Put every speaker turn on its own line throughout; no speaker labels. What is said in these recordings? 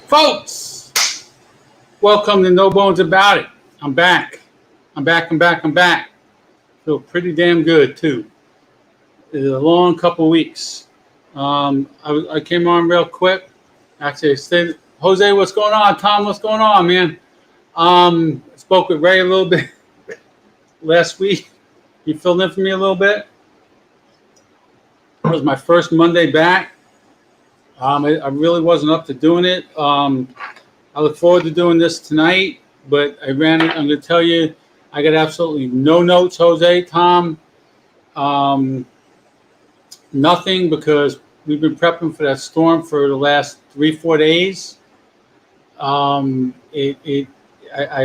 Folks, welcome to No Bones About It. I'm back. I'm back. Feel pretty damn good, too. It's a long couple weeks. I came on real quick. Actually, I stayed. Jose, what's going on? Tom, what's going on, man? Spoke with Ray a little bit last week. He filled in for me a little bit. It was my first Monday back. I really wasn't up to doing it. I look forward to doing this tonight, but I'm going to tell you, I got absolutely no notes, Jose, Tom. Nothing, because we've been prepping for that storm for the last 3-4 days. I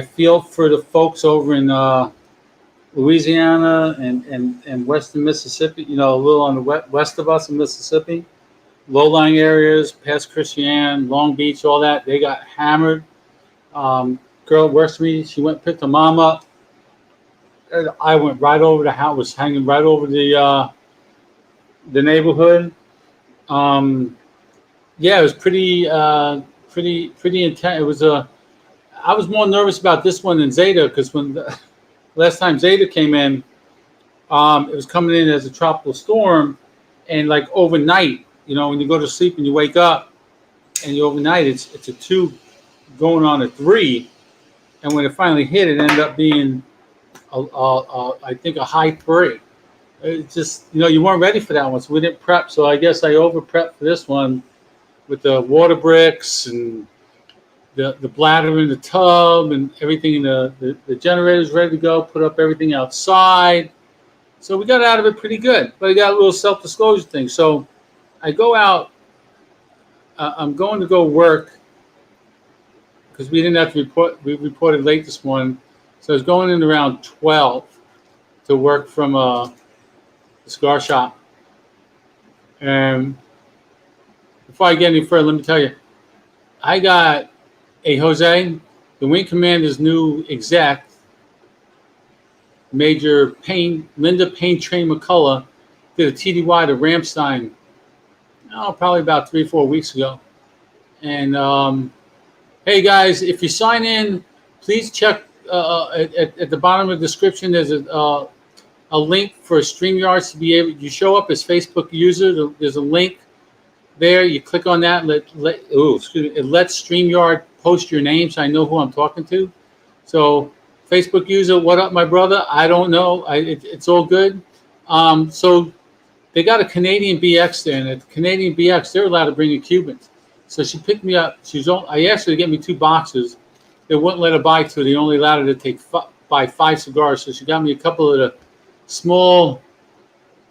feel for the folks over in Louisiana and western Mississippi, a little on the west of us in Mississippi. Low-lying areas, past Christian, Long Beach, all that, they got hammered. Girl works for me. She went and picked her mom up. I went right over the house, was hanging right over the neighborhood. Yeah, it was pretty intense. It was I was more nervous about this one than Zeta, because when last time Zeta came in, it was coming in as a tropical storm, and like overnight. When you go to sleep and you wake up and you overnight, it's a 2 going on a 3. And when it finally hit, it ended up being, I think, a high 3. It's just, you weren't ready for that one. So we didn't prep. So I guess I over prepped for this one with the water bricks and the bladder in the tub and everything. The generator's ready to go, put up everything outside. So we got out of it pretty good. But I got a little self-disclosure thing. So I go out, I'm going to go work, because we didn't have to report. We reported late this morning. So I was going in around 12 to work from the cigar shop. And before I get any further, let me tell you, I got Jose, the Wing Commander's new exec, Major Linda Payne Train McCullough, did a TDY to Ramstein, probably about 3-4 weeks ago. And hey guys, if you sign in, please check at the bottom of the description. There's a link for StreamYard to be able. You show up as Facebook user. There's a link there. You click on that. It lets StreamYard post your name, so I know who I'm talking to. So Facebook user, what up, my brother? I don't know. It's all good. So they got a Canadian BX there, and at the Canadian BX, they're allowed to bring in Cubans. So she picked me up. I asked her to get me 2 boxes. They wouldn't let her buy 2. They only allowed her to buy 5 cigars. So she got me a couple of the small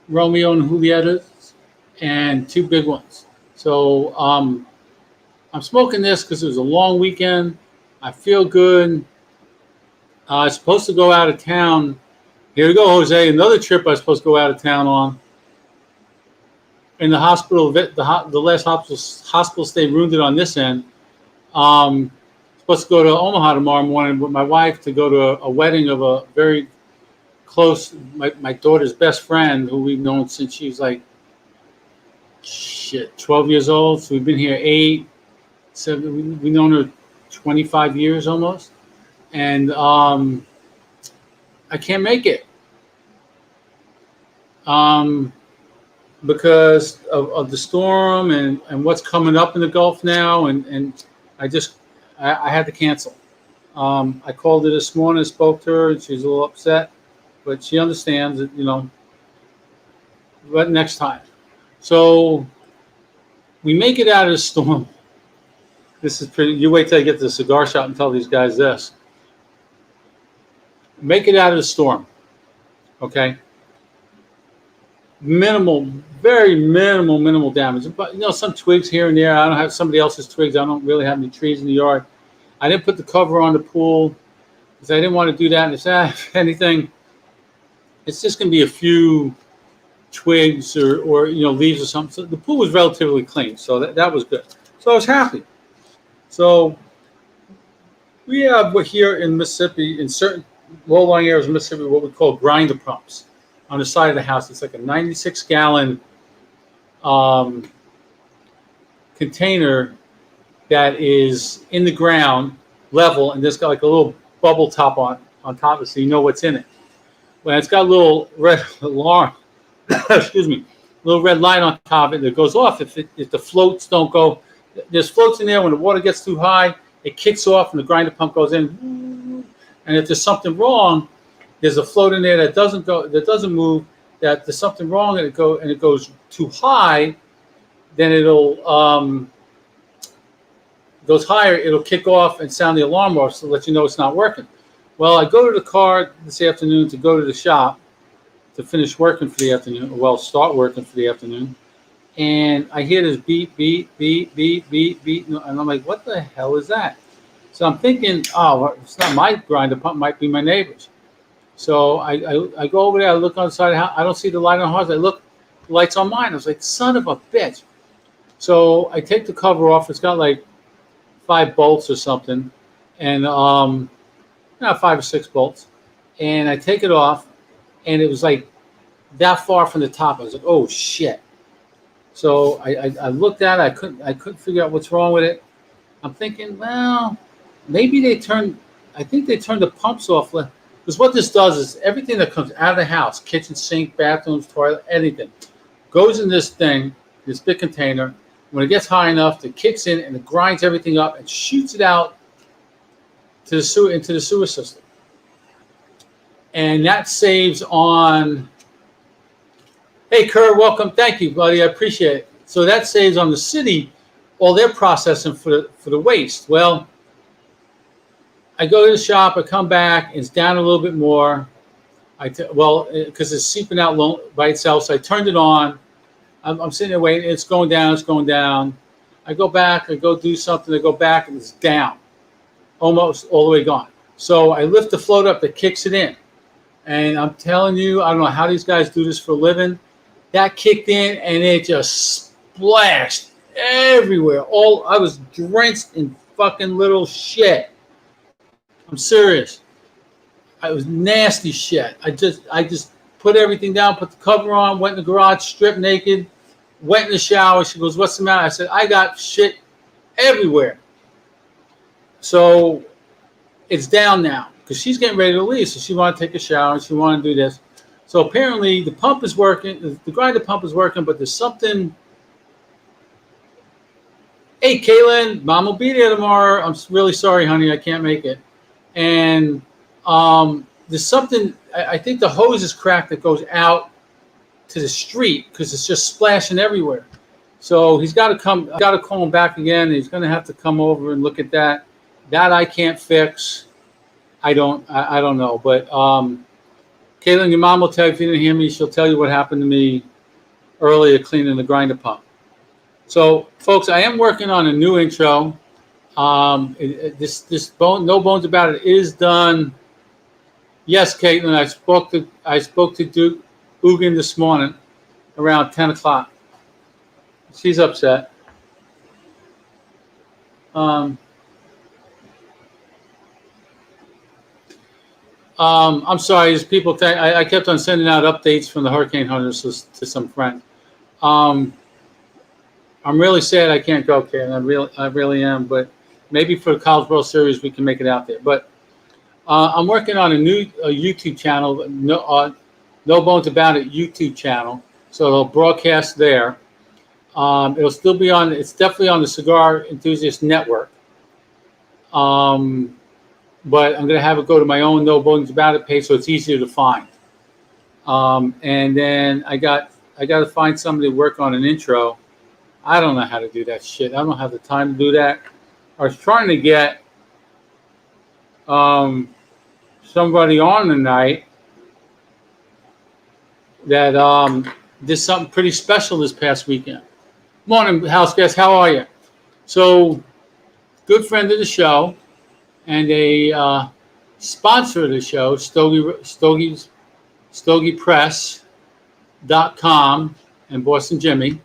Romeo and Julietas and 2 big ones. So I'm smoking this because it was a long weekend. I feel good. I was supposed to go out of town. Here we go, Jose. Another trip I was supposed to go out of town on. In the hospital, the last hospital stay ruined it on this end. Supposed to go to Omaha tomorrow morning with my wife to go to a wedding of a very close, my daughter's best friend, who we've known since she was like 12 years old. So we've been here 8, 7. We've known her 25 years almost, and I can't make it. Because of the storm and what's coming up in the Gulf now, and I had to cancel. I called her this morning, spoke to her, and she's a little upset, but she understands that, but next time. So we make it out of the storm. This is pretty, you wait till I get to the cigar shop and tell these guys this. Make it out of the storm, okay? Very minimal damage. But some twigs here and there. I don't have somebody else's twigs. I don't really have any trees in the yard. I didn't put the cover on the pool because I didn't want to do that. And if anything, it's just going to be a few twigs or leaves or something. So the pool was relatively clean, so that was good. So I was happy. So we have here in Mississippi, in certain low-lying areas of Mississippi, what we call grinder pumps on the side of the house. It's like a 96-gallon container that is in the ground level, and there's got like a little bubble top on top of it, so you know what's in it. When it's got a little red alarm, excuse me, little red light on top of it that goes off if the floats don't go. There's floats in there. When the water gets too high, it kicks off and the grinder pump goes in. And if there's something wrong, there's a float in there that doesn't move. That there's something wrong and it goes too high, then it'll goes higher. It'll kick off and sound the alarm off to let you know it's not working. Well, I go to the car this afternoon to go to the shop to finish working for the afternoon. Well, start working for the afternoon. And I hear this beep, beep, beep, beep, beep, beep. And I'm like, what the hell is that? So I'm thinking, oh, it's not my grinder pump. It might be my neighbor's. So I go over there. I look on the side of the house. I don't see the light on hers. I look, the light's on mine. I was like, son of a bitch. So I take the cover off. It's got like 5 bolts or something. And 5 or 6 bolts. And I take it off. And it was like that far from the top. I was like, oh, shit. So I looked at it. I couldn't figure out what's wrong with it. I'm thinking, well, maybe they turned the pumps off. Because what this does is everything that comes out of the house, kitchen sink, bathrooms, toilet, anything, goes in this thing, this big container. When it gets high enough, it kicks in and it grinds everything up and shoots it out to the sewer, into the sewer system. And that saves on. Hey, Kerr, welcome. Thank you, buddy. I appreciate it. So that saves on the city all their processing for the waste. Well, I go to the shop. I come back. It's down a little bit more. Because it's seeping out by itself. So I turned it on. I'm sitting there waiting. It's going down. It's going down. I go back. I go do something. I go back, and it's down, almost all the way gone. So I lift the float up that kicks it in. And I'm telling you, I don't know how these guys do this for a living. That kicked in, and it just splashed everywhere. I was drenched in fucking little shit. I'm serious. I was nasty shit. I just put everything down, put the cover on, went in the garage, stripped naked, went in the shower. She goes, "What's the matter?" I said, "I got shit everywhere." So it's down now because she's getting ready to leave. So she wanted to take a shower and she wanted to do this. So apparently the pump is working. The grinder pump is working, but there's something. Hey, Kaylin, Mom will be there tomorrow. I'm really sorry, honey. I can't make it. And there's something. I think the hose is cracked that goes out to the street because it's just splashing everywhere. So he's got to come. Got to call him back again. He's going to have to come over and look at that. That I can't fix. I don't know. But Caitlin, your mom will tell you if you didn't hear me. She'll tell you what happened to me earlier cleaning the grinder pump. So, folks, I am working on a new intro. This no bones about it is done. Yes, Caitlin, I spoke to Duke Ugan this morning around 10 o'clock. She's upset. I'm sorry. There's people. I kept on sending out updates from the hurricane hunters to some friends. I'm really sad I can't go, Karen. I really am. But maybe for the College World Series we can make it out there. But I'm working on a new YouTube channel. No Bones About It YouTube channel. So it'll broadcast there. It'll still be on. It's definitely on the Cigar Enthusiast Network. But I'm going to have it go to my own No Bones About It page so it's easier to find. And then I got to find somebody to work on an intro. I don't know how to do that shit. I don't have the time to do that. I was trying to get somebody on tonight that did something pretty special this past weekend. Morning, house guests. How are you? So, good friend of the show. And a sponsor of the show, StogiePress.com and Boston Jimmy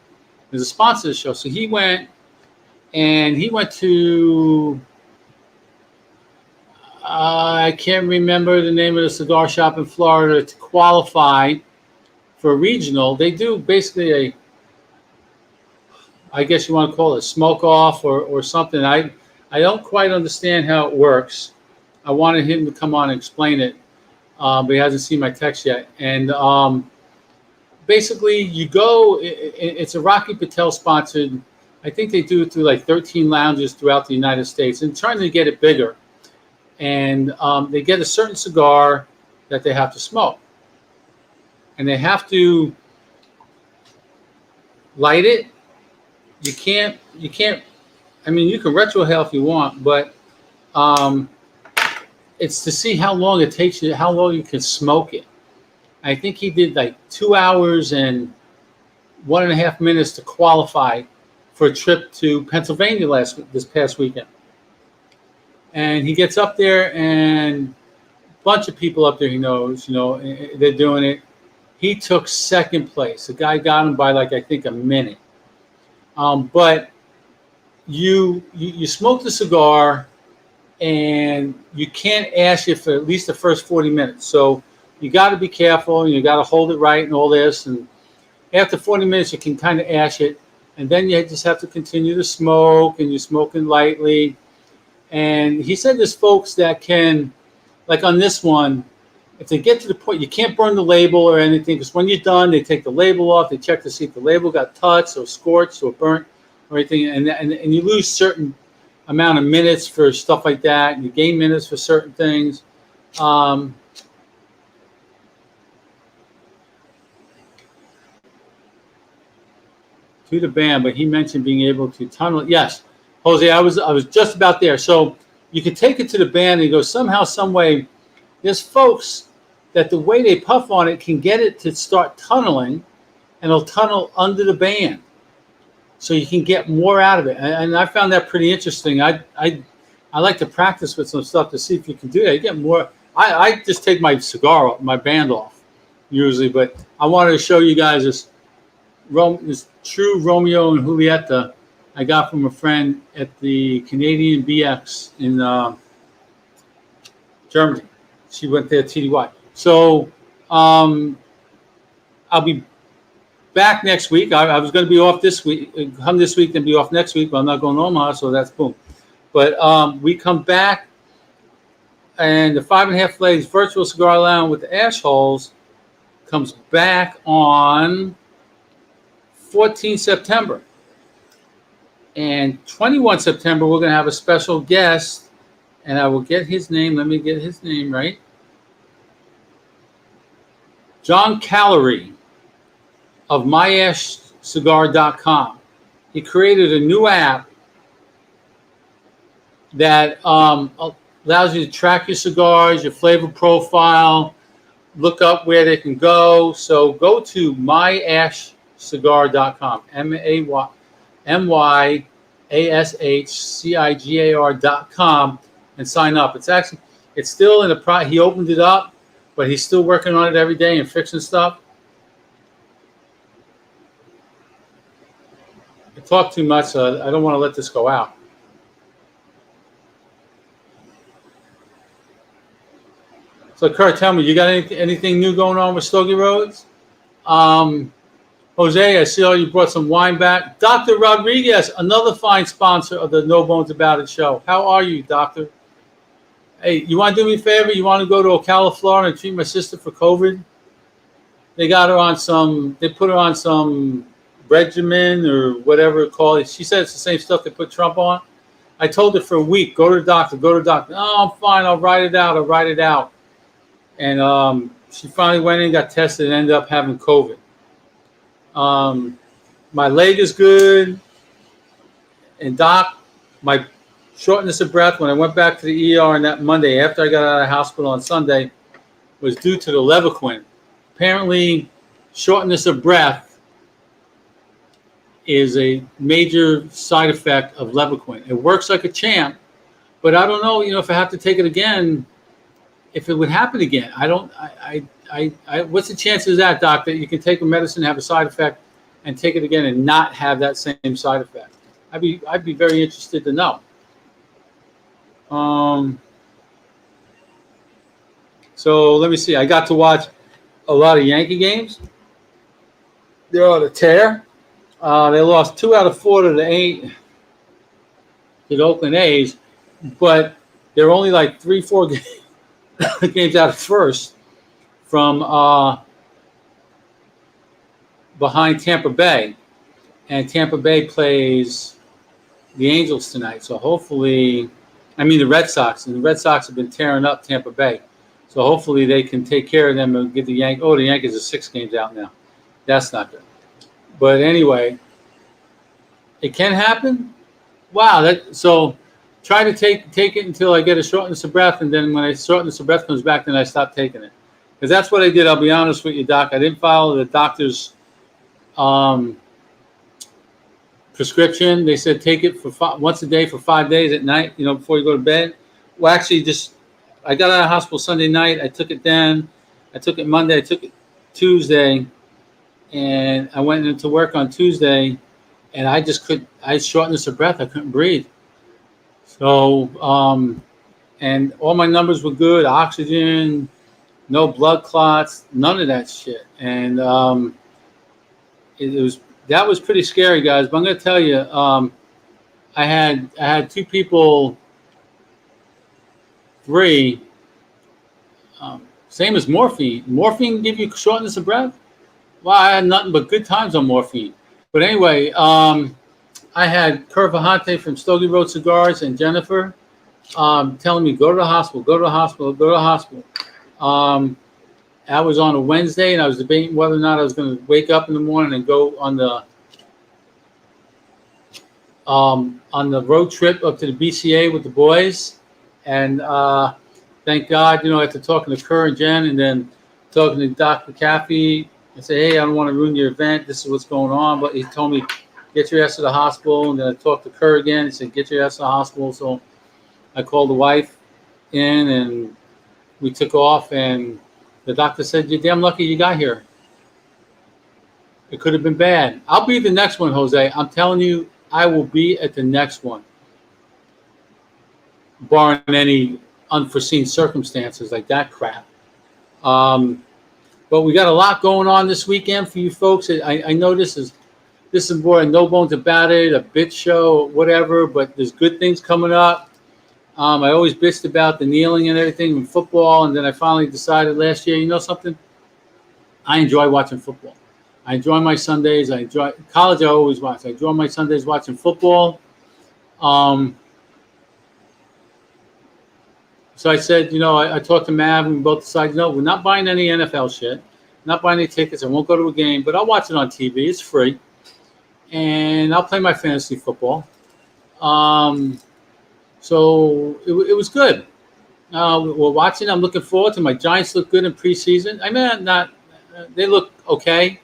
is a sponsor of the show. So he went to, I can't remember the name of the cigar shop in Florida to qualify for a regional. They do basically I guess you want to call it a smoke off or something. I don't quite understand how it works. I wanted him to come on and explain it, but he hasn't seen my text yet. And basically, you go. It's a Rocky Patel sponsored. I think they do it through like 13 lounges throughout the United States, and trying to get it bigger. And they get a certain cigar that they have to smoke, and they have to light it. You can't. I mean, you can retrohale if you want, but it's to see how long it takes you, how long you can smoke it. I think he did like 2 hours and 1.5 minutes to qualify for a trip to Pennsylvania this past weekend. And he gets up there, and a bunch of people up there he knows, they're doing it. He took second place. The guy got him by like I think a minute. But you smoke the cigar, and you can't ash it for at least the first 40 minutes. So you got to be careful, and you got to hold it right and all this. And after 40 minutes, you can kind of ash it, and then you just have to continue to smoke, and you're smoking lightly. And he said there's folks that can, like on this one, if they get to the point, you can't burn the label or anything, because when you're done, they take the label off, they check to see if the label got touched or scorched or burnt or anything, and you lose certain amount of minutes for stuff like that, and you gain minutes for certain things. To the ban, but he mentioned being able to tunnel. Yes, Jose, I was just about there. So you can take it to the band and go somehow, some way. There's folks that the way they puff on it can get it to start tunneling, and it'll tunnel under the band, so you can get more out of it. And I found that pretty interesting. I like to practice with some stuff to see if you can do that. You get more. I just take my cigar, my band off usually, but I wanted to show you guys this true Romeo and Julieta I got from a friend at the Canadian BX in Germany. She went there TDY. So I'll be back next week. I was going to be off this week, come this week, then be off next week, but I'm not going to Omaha, so that's boom. But we come back, and the 5.5 Flags Virtual Cigar Lounge with the ash holes comes back on 14 September. And 21 September, we're going to have a special guest, and I will get his name. Let me get his name right. John Callery of myashcigar.com. He created a new app that allows you to track your cigars, your flavor profile, look up where they can go. So go to myashcigar.com, myashcigar.com, and sign up. It's still in the he opened it up, but he's still working on it every day and fixing stuff. I talk too much, so I don't want to let this go out. So, Kurt, tell me, you got anything new going on with Stogie Roads? Jose, I see you brought some wine back. Dr. Rodriguez, another fine sponsor of the No Bones About It show. How are you, Doctor? Hey, you want to do me a favor? You want to go to Ocala, Florida, and treat my sister for COVID? They got her on they put her on some regimen or whatever it's called. She said it's the same stuff they put Trump on. I told her for a week, go to the doctor. Oh, I'm fine. I'll write it out. And she finally went in, got tested, and ended up having COVID. My leg is good. And Doc, my shortness of breath when I went back to the ER on that Monday after I got out of the hospital on Sunday was due to the Levaquin. Apparently, shortness of breath is a major side effect of Levaquin. It works like a champ, but I don't know, if I have to take it again, if it would happen again. What's the chances of that, Doc, that you can take a medicine, have a side effect, and take it again and not have that same side effect? I'd be very interested to know. So let me see. I got to watch a lot of Yankee games. They're on a tear. They lost 2 out of 4 to the Oakland A's, but they're only like 3-4 games out of first from behind Tampa Bay, and Tampa Bay plays the Angels tonight. So hopefully, the Red Sox, and the Red Sox have been tearing up Tampa Bay. So hopefully they can take care of them and get the Yankees. Oh, the Yankees are 6 games out now. That's not good. But anyway, it can happen. Wow. So try to take it until I get a shortness of breath, and then when a shortness of breath comes back, then I stop taking it. Because that's what I did. I'll be honest with you, Doc. I didn't follow the doctor's prescription. They said take it for once a day for 5 days at night, before you go to bed. Well, actually, I got out of hospital Sunday night. I took it then. I took it Monday. I took it Tuesday. And I went into work on Tuesday, and I had shortness of breath. I couldn't breathe. So, and all my numbers were good. Oxygen, no blood clots, none of that shit. And that was pretty scary, guys. But I'm going to tell you, I had 2 people, 3, same as morphine. Morphine give you shortness of breath? Well, I had nothing but good times on morphine. But anyway, I had Kurt Vahante from Stogie Road Cigars and Jennifer telling me, go to the hospital, go to the hospital, go to the hospital. I was on a Wednesday, and I was debating whether or not I was going to wake up in the morning and go on the road trip up to the BCA with the boys. And thank God, after talking to Kerr and Jen, and then talking to Dr. Caffey, I said, hey, I don't want to ruin your event. This is what's going on. But he told me, get your ass to the hospital. And then I talked to Kerr again. He said, get your ass to the hospital. So I called the wife in, and we took off. And the doctor said, you're damn lucky you got here. It could have been bad. I'll be the next one, Jose. I'm telling you, I will be at the next one, barring any unforeseen circumstances like that crap. But we got a lot going on this weekend for you folks. I know this is more no bones about it, a bitch show, whatever, but there's good things coming up. I always bitched about the kneeling and everything in football, and then I finally decided last year, you know something? I enjoy watching football. I enjoy my Sundays. I enjoy college. I always watch. I enjoy my Sundays watching football. So I said, I talked to Mav, and we both decided, no, we're not buying any NFL shit, not buying any tickets. I won't go to a game, but I'll watch it on TV. It's free. And I'll play my fantasy football. So it was good. We're watching. I'm looking forward to my Giants look good in preseason. They look okay.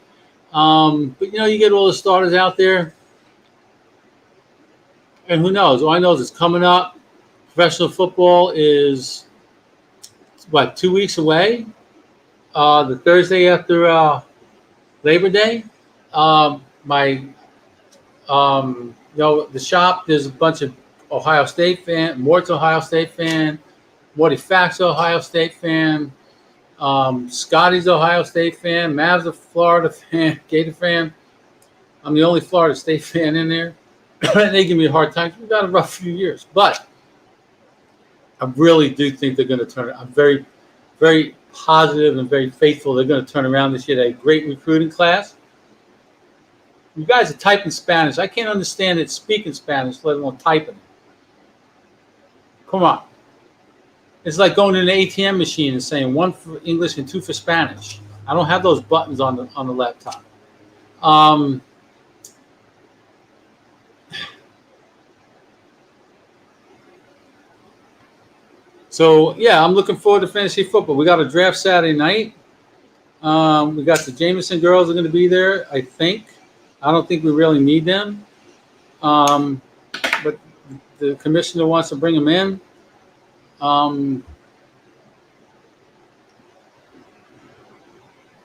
But, you get all the starters out there. And who knows? All I know is it's coming up. Professional football is, 2 weeks away? The Thursday after Labor Day. The shop, there's a bunch of Ohio State fan. Mort's Ohio State fan. Morty Fax Ohio State fan. Scotty's Ohio State fan. Mav's a Florida fan. Gator fan. I'm the only Florida State fan in there. They give me a hard time. We've got a rough few years. But I really do think they're going to turn it. I'm very, very positive and very faithful they're going to turn around this year. They had a great recruiting class. You guys are typing Spanish. I can't understand it speaking Spanish, let alone typing it. Come on. It's like going to an ATM machine and saying 1 for English and 2 for Spanish. I don't have those buttons on the laptop. So, yeah, I'm looking forward to fantasy football. We got a draft Saturday night. We got the Jameson girls are going to be there, I think. I don't think we really need them. But the commissioner wants to bring them in. I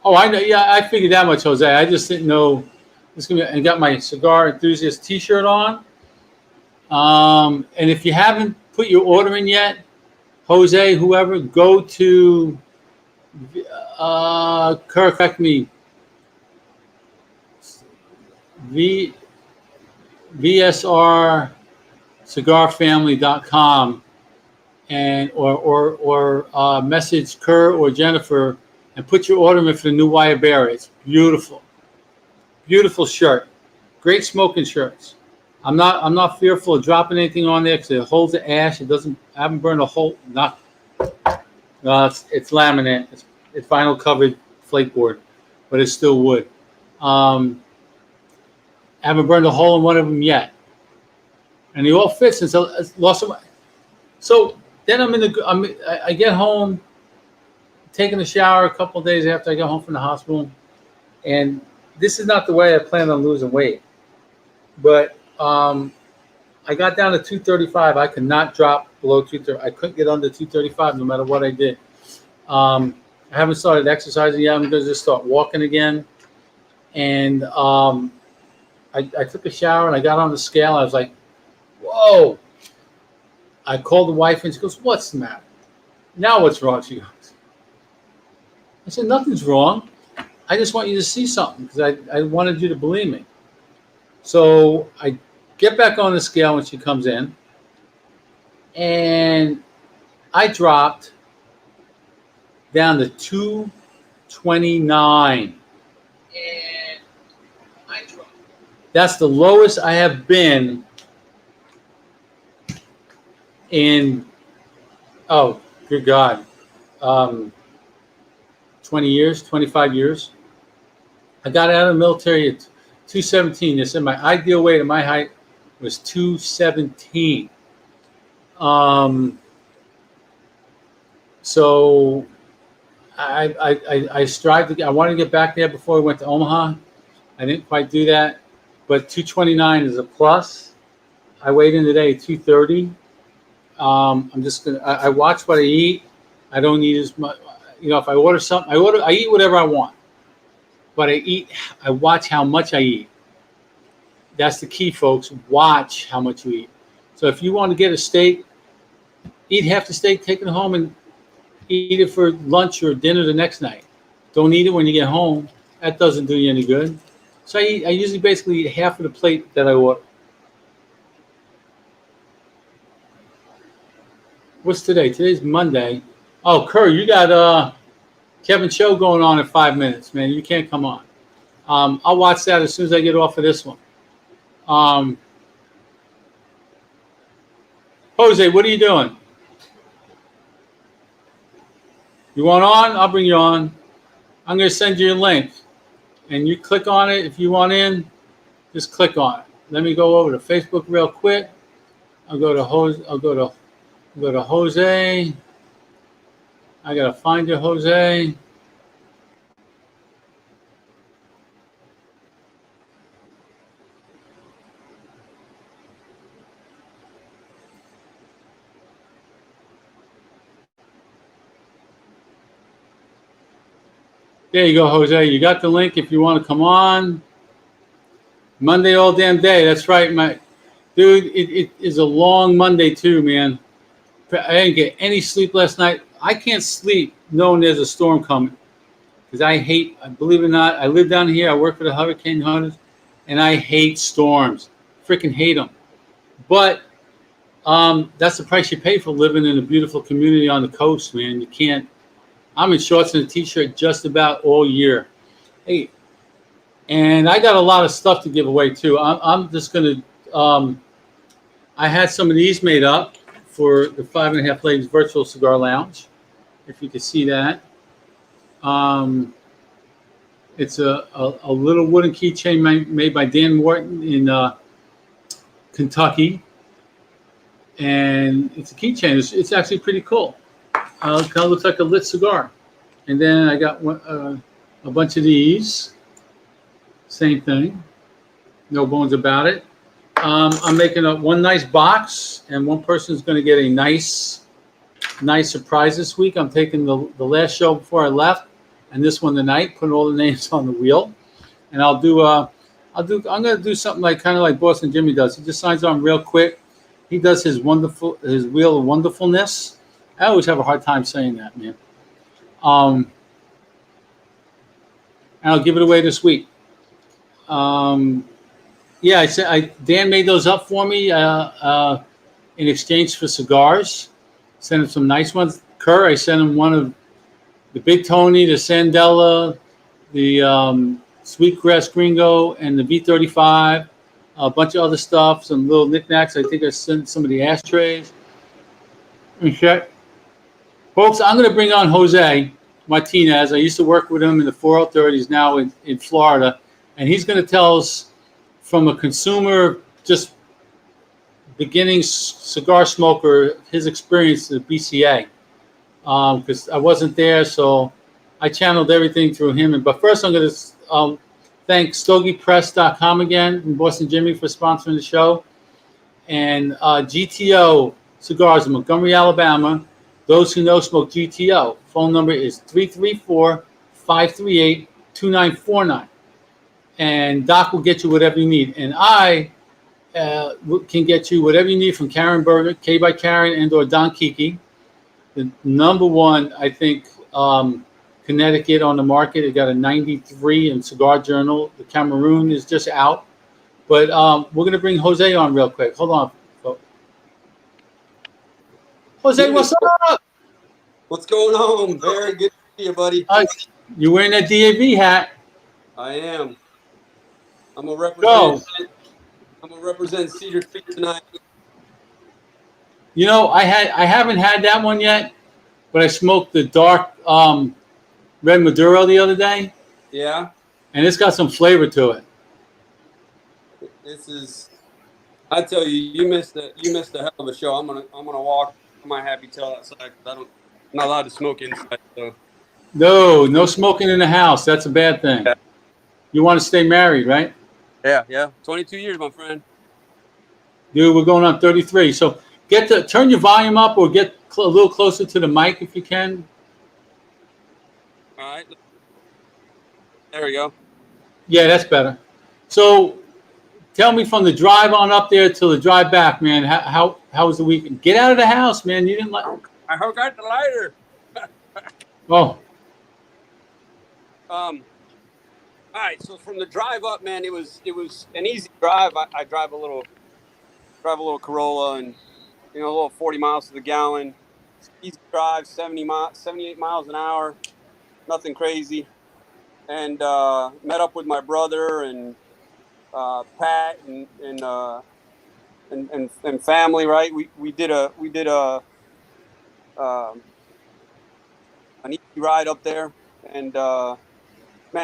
know. Yeah, I figured that much, Jose. I just didn't know. I got my Cigar Enthusiast T-shirt on. And if you haven't put your order in yet, Jose, whoever, go to correct me. V VSRcigarfamily.com and or message Kerr or Jennifer and put your order in for the new Wire Bearer. It's beautiful, beautiful shirt, great smoking shirts. I'm not fearful of dropping anything on there because it holds the ash. It doesn't. I haven't burned a hole. Not. It's laminate. It's vinyl covered flake board, but it's still wood. I haven't burned a hole in one of them yet, and they all fit since I lost them. So then I get home, taking a shower a couple of days after I get home from the hospital, and this is not the way I plan on losing weight, but I got down to 235. I could not drop below 230. I couldn't get under 235 no matter what I did. I haven't started exercising yet. I'm going to just start walking again. And I took a shower and I got on the scale. I was like, whoa. I called the wife and she goes, what's the matter? Now what's wrong? She goes, I said, nothing's wrong. I just want you to see something because I wanted you to believe me. So I get back on the scale when she comes in, and I dropped down to 229. And I dropped. That's the lowest I have been in, oh, good God, 20 years, 25 years. I got out of the military at 217. They said my ideal weight at my height was 217. So I strive to get, I wanted to get back there before I went to Omaha. I didn't quite do that, but 229 is a plus. I weighed in today at 230. I'm just gonna, I watch what I eat. I don't eat as much, you know, if I order something, I eat whatever I want, but I watch how much I eat. That's the key, folks. Watch how much you eat. So if you want to get a steak, eat half the steak, take it home, and eat it for lunch or dinner the next night. Don't eat it when you get home. That doesn't do you any good. So I usually basically eat half of the plate that I order. What's today? Today's Monday. Oh, Kerr, you got Kevin Show going on in 5 minutes, man. You can't come on. I'll watch that as soon as I get off of this one. Jose, what are you doing? You want on? I'll bring you on. I'm going to send you a link, and you click on it. If you want in, just click on it. Let me go over to Facebook real quick. I'll go to Jose. I got to find you, Jose. There you go, Jose. You got the link if you want to come on. Monday all damn day. That's right, my dude. It is a long Monday too, man. I didn't get any sleep last night. I can't sleep knowing there's a storm coming because I hate, believe it or not, I live down here. I work for the hurricane hunters, and I hate storms. Freaking hate them. But that's the price you pay for living in a beautiful community on the coast, man. You can't. I'm in shorts and a t-shirt just about all year. Hey, and I got a lot of stuff to give away too. I'm just gonna. I had some of these made up for the 5.5 Ladies Virtual Cigar Lounge. If you can see that, it's a little wooden keychain made by Dan Morton in Kentucky, and it's a keychain. It's actually pretty cool. Kind of looks like a lit cigar. And then I got a bunch of these. Same thing. No bones about it. I'm making one nice box, and one person is going to get a nice surprise this week. I'm taking the last show before I left, and this one tonight, putting all the names on the wheel, and I'm going to do something like kind of like Boston Jimmy does. He just signs on real quick. He does his wheel of wonderfulness. I always have a hard time saying that, man. And I'll give it away this week. Yeah, I said Dan made those up for me in exchange for cigars. Sent him some nice ones. Kerr, I sent him one of the Big Tony, the Sandella, the Sweetgrass Gringo, and the V35. A bunch of other stuff, some little knickknacks. I think I sent some of the ashtrays. Okay. Folks, I'm going to bring on Jose Martinez. I used to work with him in the 403rd. He's now in Florida. And he's going to tell us from a consumer, just beginning cigar smoker, his experience at BCA. Because I wasn't there, so I channeled everything through him. But first, I'm going to thank StogiePress.com again and Boston Jimmy for sponsoring the show. And GTO Cigars in Montgomery, Alabama. Those who know smoke GTO. Phone number is 334-538-2949. And Doc will get you whatever you need. And I can get you whatever you need from Karen Berger, K by Karen, and or Don Kiki. The number one, I think, Connecticut on the market. It got a 93 in Cigar Journal. The Cameroon is just out. But we're going to bring Jose on real quick. Hold on. Jose, what's up?
What's going on? Very good to see you, buddy.
You're wearing that DAV hat.
I am. I'm gonna represent Cedar Creek tonight.
You know, I haven't had that one yet, but I smoked the dark red Maduro the other day.
Yeah.
And it's got some flavor to it.
This is, I tell you, you missed a hell of a show. I'm gonna walk my happy tail outside because I'm not allowed to smoke inside. So.
No smoking in the house. That's a bad thing. Yeah. You want to stay married, right?
Yeah. 22 years, my friend.
Dude, we're going on 33. So turn your volume up or get a little closer to the mic if you can.
All right. There we go.
Yeah, that's better. So tell me from the drive on up there till the drive back, man. How was the weekend? Get out of the house, man. You didn't like.
I forgot the lighter.
Oh.
All right. So from the drive up, man, it was an easy drive. I drive a little Corolla, and a little 40 miles to the gallon. Easy drive, 78 miles an hour. Nothing crazy. And met up with my brother and Pat and family. Right, we did an easy ride up there, and man,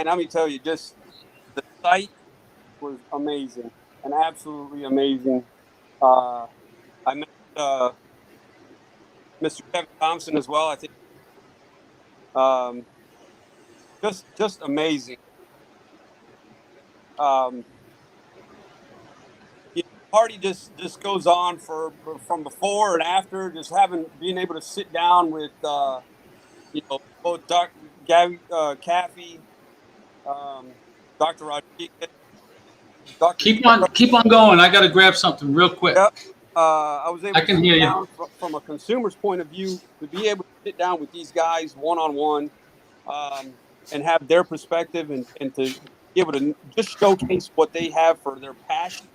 let me tell you, just the sight was amazing and absolutely amazing. I met Mr. Kevin Thompson as well. I think just amazing. The party just goes on from before and after. Just being able to sit down with both Dr. Gabby Caffey, Dr. Rodriguez.
Keep on going. I got to grab something real quick.
Yep. I was able
to hear you.
From a consumer's point of view, to be able to sit down with these guys one-on-one and have their perspective and to be able to just showcase what they have for their passion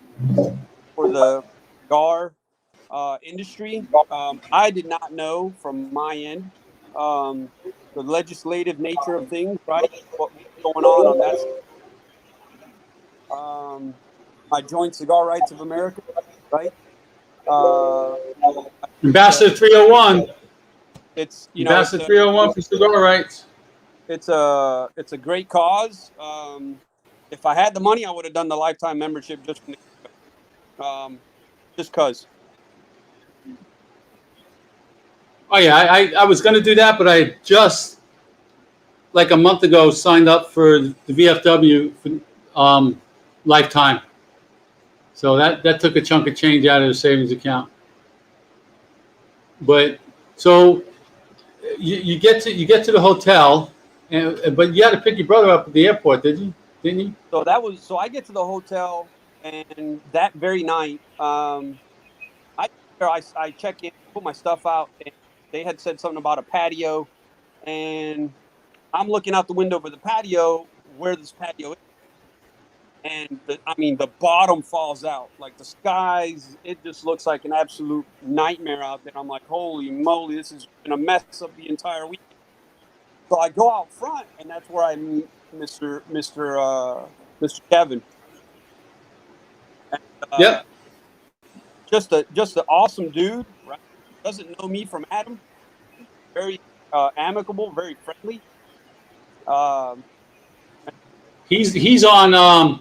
for the cigar industry. I did not know from my end the legislative nature of things, right? What was going on that side. I joined Cigar Rights of America, right?
Ambassador 301.
It's
Ambassador 301 for Cigar Rights.
It's a great cause. If I had the money, I would have done the lifetime membership just cause.
Oh yeah, I was going to do that, but I just like a month ago signed up for the VFW lifetime. So that took a chunk of change out of the savings account. But so you get to the hotel, but you had to pick your brother up at the airport, didn't you?
So I get to the hotel, and that very night, I check in, put my stuff out, and they had said something about a patio, and I'm looking out the window for the patio, where this patio is, and I mean, the bottom falls out. Like the skies, it just looks like an absolute nightmare out there. I'm like, holy moly, this is gonna mess up the entire weekend. So I go out front, and that's where I meet Mr. Kevin. And,
Yep.
just an awesome dude. Right? Doesn't know me from Adam. Very amicable, very friendly.
He's on.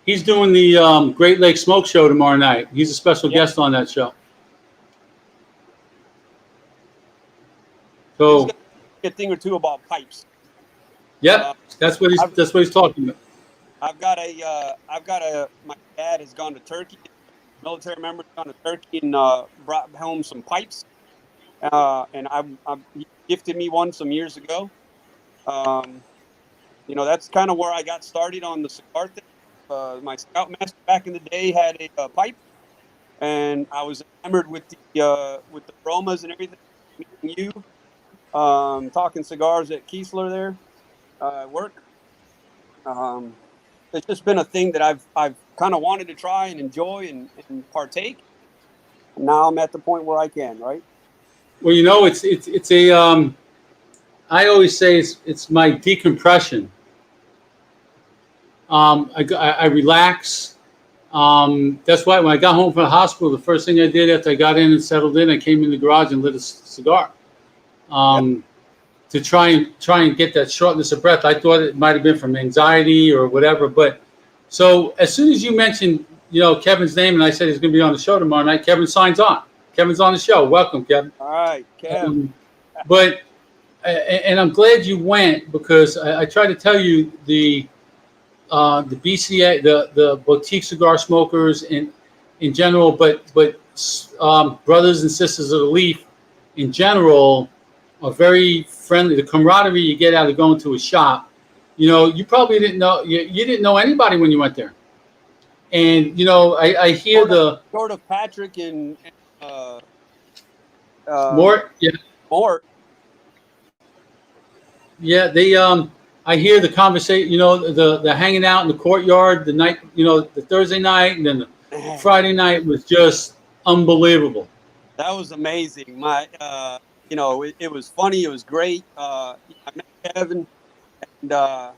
He's doing the Great Lake Smoke Show tomorrow night. He's a special guest on that show. So,
a thing or two about pipes.
Yep, that's what he's talking about.
I've got my dad has gone to Turkey. Military member has gone to Turkey and brought home some pipes. And he gifted me one some years ago. That's kind of where I got started on the cigar thing. My scoutmaster back in the day had a pipe, and I was enamored with the aromas and everything. Meeting you, talking cigars at Kiesler there at work. It's just been a thing that I've kind of wanted to try and enjoy and partake. And now I'm at the point where I can, right?
Well, it's a. I always say it's my decompression. I relax. That's why when I got home from the hospital, the first thing I did after I got in and settled in, I came in the garage and lit a cigar. To try and get that shortness of breath. I thought it might have been from anxiety or whatever. But so as soon as you mentioned, Kevin's name, and I said he's going to be on the show tomorrow night, Kevin signs on. Kevin's on the show. Welcome, Kevin.
All right, Kevin.
And I'm glad you went, because I tried to tell you the BCA, the boutique cigar smokers in general, but brothers and sisters of the Leaf in general are very friendly. The camaraderie you get out of going to a shop, you probably didn't know you didn't know anybody when you went there, and I hear
short of Patrick and
Mort, yeah.
Mort.
Yeah, they I hear the conversation, the hanging out in the courtyard the night, the Thursday night, and then the Friday night was just unbelievable.
That was amazing. It was funny. It was great. I met Kevin, and I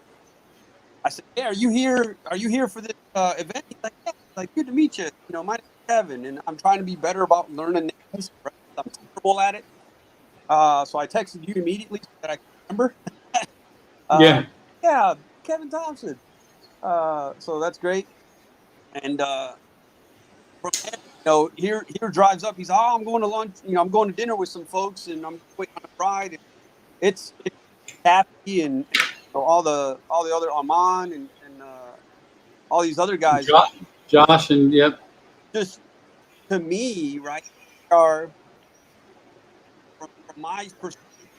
said, "Hey, are you here for this event?" He's like, "Yeah." Like, "Good to meet you. My name's Kevin, and I'm trying to be better about learning names. Right? I'm terrible at it." So I texted you immediately so that I could remember. Yeah, Kevin Thompson. So that's great. And from there, here drives up. He's, I'm going to lunch. I'm going to dinner with some folks, and I'm waiting on a ride. And it's Happy and all the other Armand and all these other guys.
Josh and yep.
Just to me, right, are from my perspective,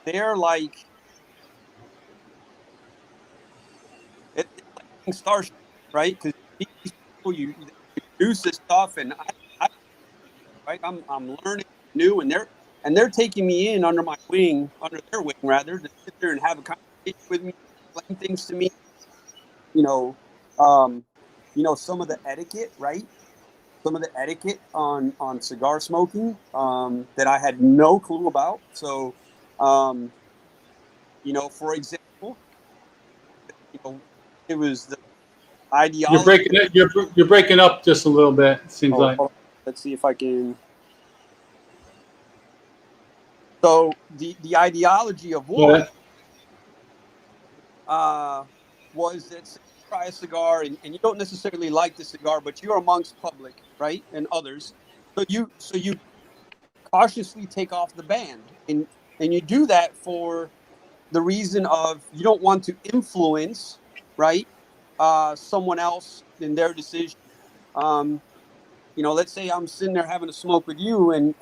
they're like it's like Starship, right? Because these people you produce this stuff, and I'm learning new, and they're taking me in under their wing rather, to sit there and have a conversation with me, explain things to me. Some of the etiquette, right? Some of the etiquette on cigar smoking that I had no clue about. So, for example, it was the ideology.
You're breaking up just a little bit. It seems like.
Let's see if I can. So the ideology of war was that try a cigar and you don't necessarily like the cigar, but you're amongst public, right, and others. So you cautiously take off the band, and you do that for the reason of you don't want to influence, right, someone else in their decision. Let's say I'm sitting there having a smoke with you, and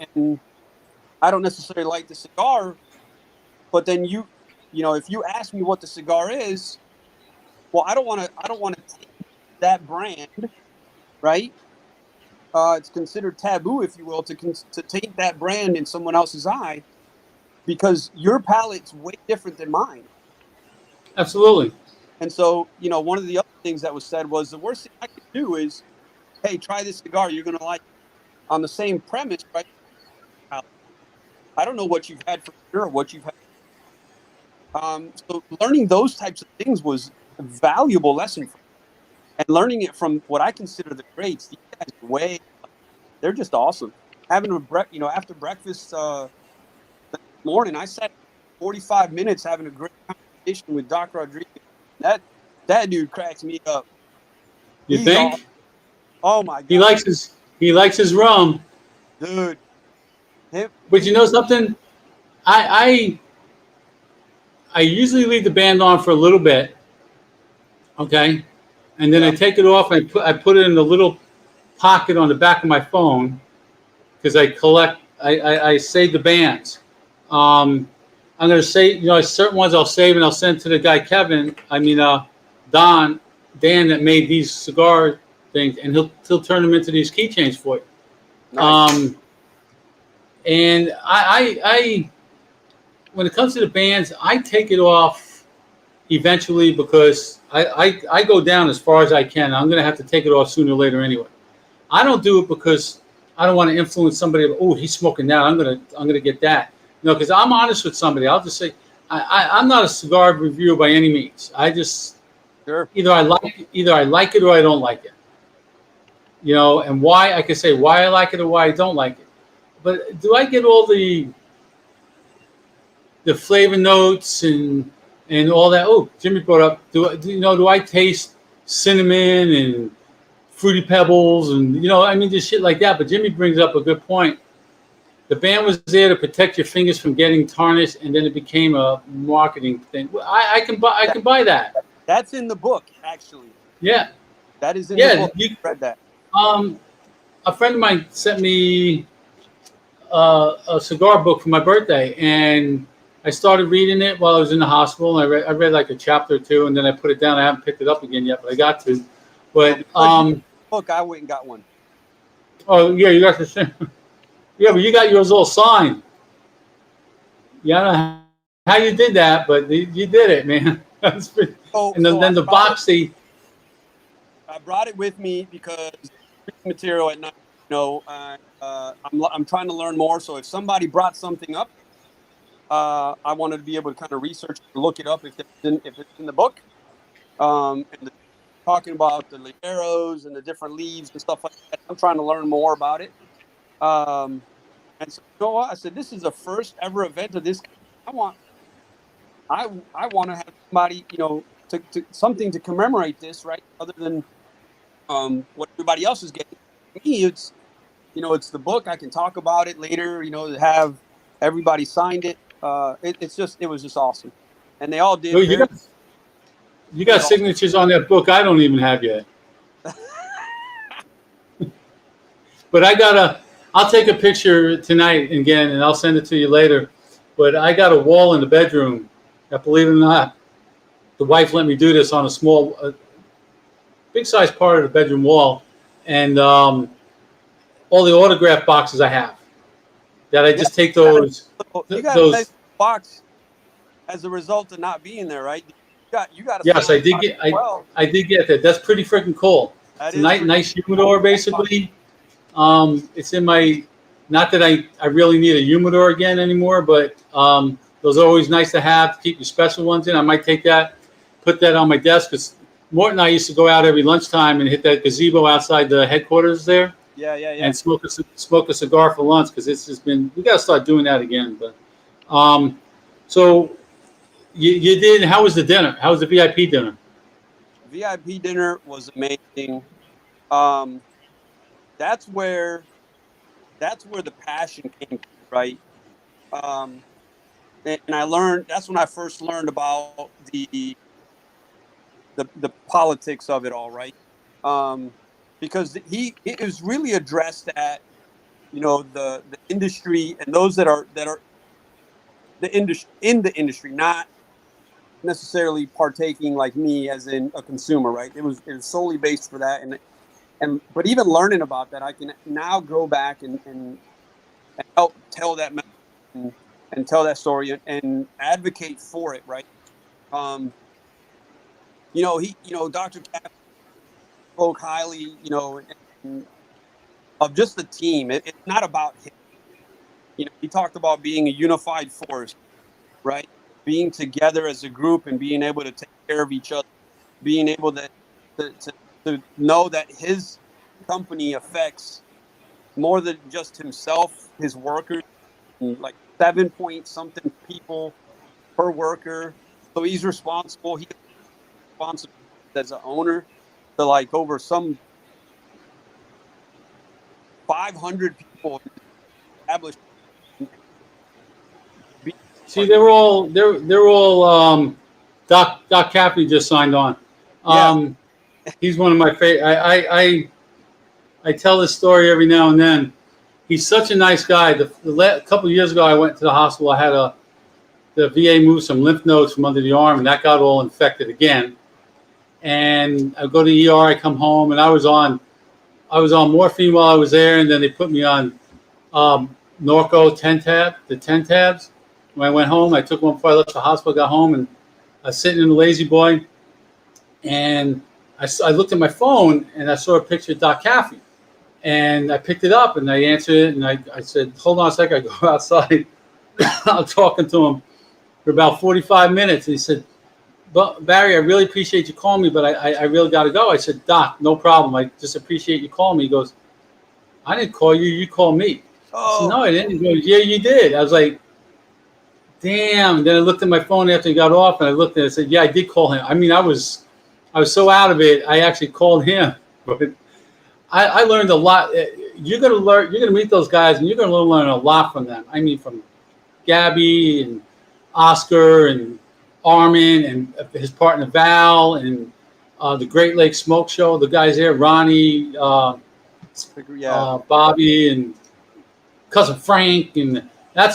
I don't necessarily like the cigar, but then if you ask me what the cigar is, well, I don't want to take that brand, right? It's considered taboo, if you will, to take that brand in someone else's eye, because your palate's way different than mine.
Absolutely.
And so, you know, one of the other things that was said was the worst thing I could do is, hey, try this cigar. You're going to like it. On the same premise, right? I don't know what you've had for dinner or what you've had. So learning those types of things was a valuable lesson for me. And learning it from what I consider the greats. These guys are they're just awesome. Having after breakfast the morning, I sat 45 minutes having a great conversation with Doc Rodriguez. That dude cracks me up.
You think?
Oh my god.
He likes his rum.
Dude.
But you know something? I usually leave the band on for a little bit. Okay? And then I take it off and I put it in the little pocket on the back of my phone because I save the bands. I'm going to say, you know, certain ones I'll save and I'll send to the guy Dan that made these cigar things, and he'll turn them into these keychains for you. Nice. And I when it comes to the bands, I take it off eventually because I go down as far as I can. I'm going to have to take it off sooner or later anyway. I don't do it because I don't want to influence somebody. Oh, he's smoking that. I'm gonna get that. No, because I'm honest with somebody. I'll just say I'm not a cigar reviewer by any means. I just either I like it or I don't like it. You know, and why I can say why I like it or why I don't like it. But do I get all the flavor notes and all that? Oh, Jimmy brought up. Do I taste cinnamon and Fruity Pebbles and just shit like that? But Jimmy brings up a good point. The band was there to protect your fingers from getting tarnished, and then it became a marketing thing. I can buy that.
That's in the book, actually.
Yeah,
that is in the book. You read that?
A friend of mine sent me a cigar book for my birthday, and I started reading it while I was in the hospital. And I read like a chapter or two, and then I put it down. I haven't picked it up again yet, but I got to. But
book, I went and got one.
Oh yeah, you got the same. Yeah, but you got yours all signed. Yeah, I don't know how you did that, but you did it, man. Then the box.
I brought it with me because material at night. I'm trying to learn more. So if somebody brought something up, I wanted to be able to kind of research, look it up if it's in the book, and talking about the Ligeros and the different leaves and stuff like that. I'm trying to learn more about it. And so you know what? I said, this is the first ever event of this. I want to have somebody, to something to commemorate this, right? Other than what everybody else is getting. For me, it's the book. I can talk about it later. To have everybody signed it. It was just awesome, and they all did.
You got signatures on that book I don't even have yet. But I'll take a picture tonight again, and I'll send it to you later. But I got a wall in the bedroom that, believe it or not, the wife let me do this on a small, big size part of the bedroom wall, and all the autograph boxes I have. That I just take those.
You got a nice box as a result of not being there, right? You got.
Yes, I did get. I did get that. That's pretty freaking cool. It's a nice humidor, basically. It's in my. Not that I really need a humidor again anymore, but those are always nice to have to keep your special ones in. I might take that, put that on my desk, because Mort and I used to go out every lunchtime and hit that gazebo outside the headquarters there.
Yeah.
And smoke a cigar for lunch, because it's just been. We got to start doing that again. But so you did. How was the dinner? How was the VIP dinner?
VIP dinner was amazing. That's where the passion came from, right? And I learned. That's when I first learned about the politics of it all, right? Because it was really addressed at the industry and those that are the industry in the industry, not necessarily partaking like me as in a consumer, right? It was solely based for that, but even learning about that, I can now go back and help tell that message and tell that story and advocate for it, right? Dr. Cap spoke highly, of just the team. It's not about him. He talked about being a unified force, right? Being together as a group and being able to take care of each other, being able to know that his company affects more than just himself, his workers, like 7 point something people per worker. So he's responsible. He's responsible as an owner to like over some 500 people established.
See, they're all Doc Caffey just signed on. He's one of my favorite. I tell this story every now and then. He's such a nice guy. A couple of years ago, I went to the hospital. I had the VA move some lymph nodes from under the arm, and that got all infected again. And I go to the ER. I come home, and I was on morphine while I was there, and then they put me on Norco 10-tab, the 10 tabs. When I went home, I took one before I left the hospital. Got home, and I was sitting in the lazy boy, and I looked at my phone, and I saw a picture of Doc Caffey. And I picked it up and I answered it, and I said, "Hold on a second." I go outside. I'm talking to him for about 45 minutes. And he said, "But Barry, I really appreciate you calling me, but I really got to go." I said, "Doc, no problem. I just appreciate you calling me." He goes, "I didn't call you. You called me." I said, "No, I didn't." He goes, "Yeah, you did." I was like, "Damn." And then I looked at my phone after he got off, and I looked at it and said, "Yeah, I did call him." I mean, I was so out of it. I actually called him, but I learned a lot. You're gonna meet those guys, and you're gonna learn a lot from them. I mean, from Gabby and Oscar and Armin and his partner Val and the Great Lakes Smoke Show. The guys there, Ronnie, Bobby, and cousin Frank, and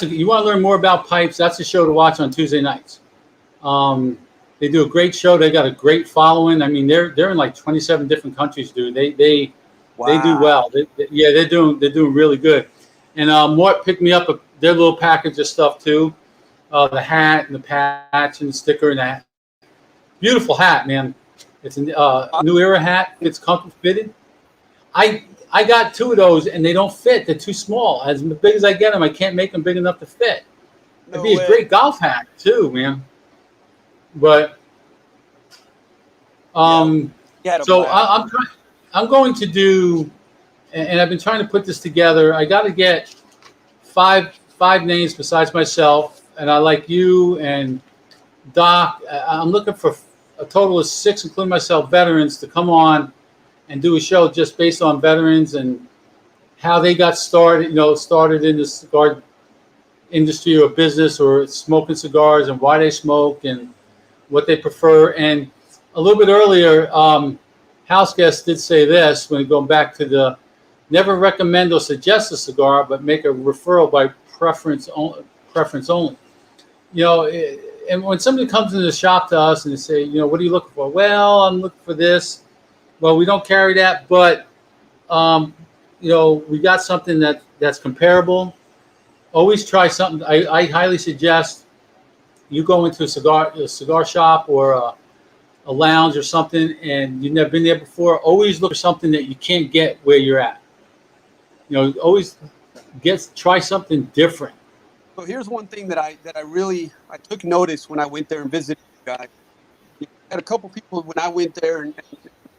you want to learn more about pipes. That's a show to watch on Tuesday nights. They do a great show. They got a great following. I mean, they're in like 27 different countries, dude. They do well. They're doing really good. And Mort picked me up their little package of stuff too, the hat and the patch and the sticker and that beautiful hat, man. It's a New Era hat. It's comfort fitted. I got two of those and they don't fit. They're too small. As big as I get them, I can't make them big enough to fit. It'd be a great golf hat too, man. But so I'm going to do, and I've been trying to put this together. I got to get five names besides myself, and I like you and Doc. I'm looking for a total of 6, including myself, veterans to come on and do a show just based on veterans and how they got started. Started in the cigar industry or business or smoking cigars and why they smoke and what they prefer. And a little bit earlier, house guest did say this when going back to the never recommend or suggest a cigar, but make a referral by preference only. And when somebody comes into the shop to us and they say, "What are you looking for?" "Well, I'm looking for this." "Well, we don't carry that, but we got something that's comparable." Always try something. I highly suggest you go into a cigar shop or a lounge or something, and you've never been there before. Always look for something that you can't get where you're at. Always try something different.
So here's one thing that I took notice when I went there and visited you guys. I had a couple people when I went there, and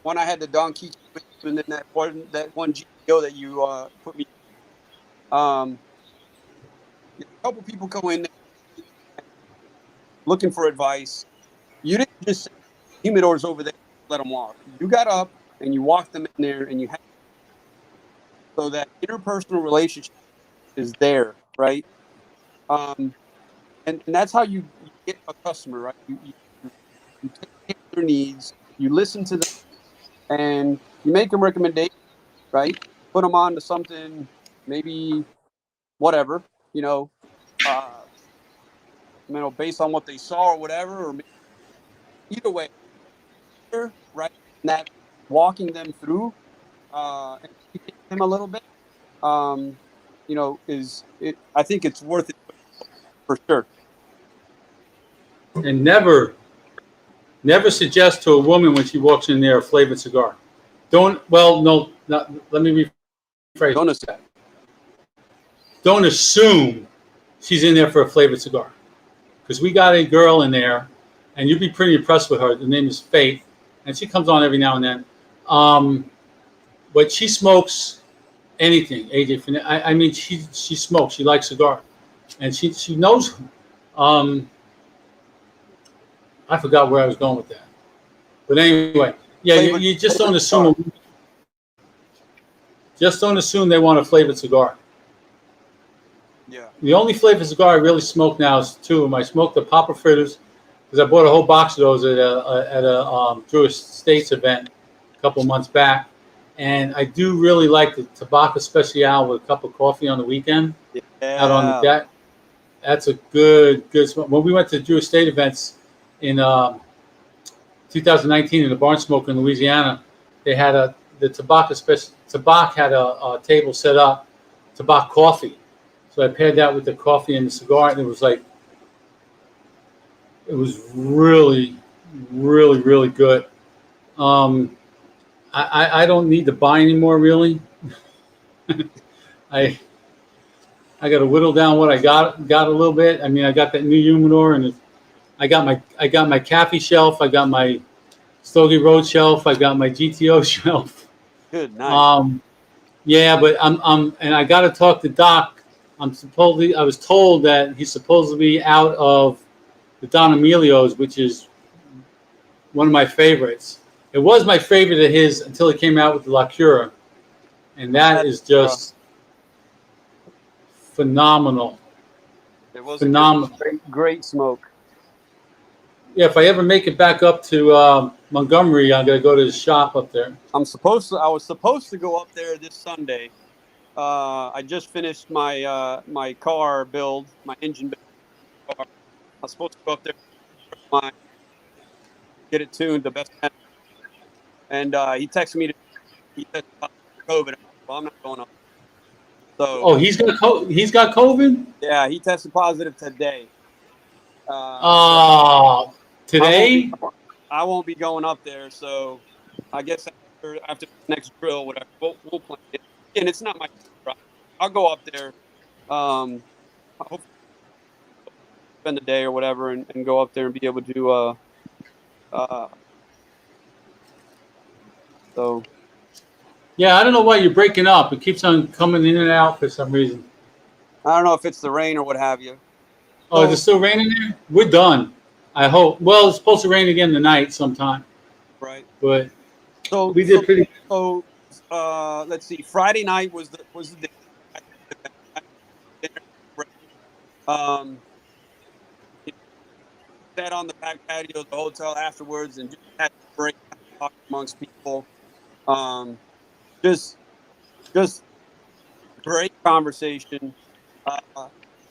one I had the Don Quiche, and then that one GPO that you put me. A couple people go in there looking for advice. You didn't just say humidors over there, let them walk. You got up and you walked them in there, and you had so that interpersonal relationship is there, right? And that's how you get a customer, right? You take care of their needs, you listen to them, and you make them recommendations, right? Put them on to something, maybe whatever, based on what they saw or whatever, or either way, right? And that walking them through and teaching them a little bit, I think it's worth it for sure.
And never Never suggest to a woman when she walks in there a flavored cigar. Don't. Well, no. Not, let me rephrase
Don't
that. Don't assume she's in there for a flavored cigar, because we got a girl in there, and you'd be pretty impressed with her. The name is Faith, and she comes on every now and then. But she smokes anything, AJ. I mean, she smokes. She likes cigar, and she knows. I forgot where I was going with that. But anyway, yeah, you just don't assume. Just don't assume they want a flavored cigar.
Yeah.
The only flavored cigar I really smoke now is two of them. I smoke the Papa Fritters because I bought a whole box of those at a Jewish States event a couple months back, and I do really like the Tabacco Special with a cup of coffee on the weekend out on the deck. That's a good smoke. When we went to Jewish State events in 2019 in the Barn Smoker in Louisiana, they had the Tabacco Special. Tabak had a table set up, Tabak coffee. So I paired that with the coffee and the cigar, and it was really, really, really good. I don't need to buy anymore, really. I got to whittle down what I got a little bit. I mean, I got that new humidor, and I got my Cafe shelf, I got my Stogie Road shelf, I got my GTO shelf.
Good night.
Yeah, but and I got to talk to Doc. I was told that he's supposed to be out of the Don Emilio's, which is one of my favorites. It was my favorite of his until he came out with the La Cura, and that is just phenomenal.
It was
phenomenal.
Great smoke.
Yeah, if I ever make it back up to Montgomery, I'm gonna go to the shop up there.
I was supposed to go up there this Sunday. I just finished my my car build, my engine build. I was supposed to go up there, get it tuned the best. And he texted me. He said COVID. Well, I'm not going up. So.
Oh, he's got COVID.
Yeah, he tested positive today.
Today?
I won't be going up there, so I guess after the next drill, whatever, we'll plan it. And it's not my drive. I'll go up there. I hope spend the day or whatever, and go up there and be able to. So.
Yeah, I don't know why you're breaking up. It keeps on coming in and out for some reason.
I don't know if it's the rain or what have you.
Oh, is it still raining there? We're done. I hope. Well, it's supposed to rain again tonight sometime.
Right.
But
so
we did pretty.
So let's see. Friday night was the day. Sat on the back patio of the hotel afterwards and just had a break, talk amongst people. Just great conversation.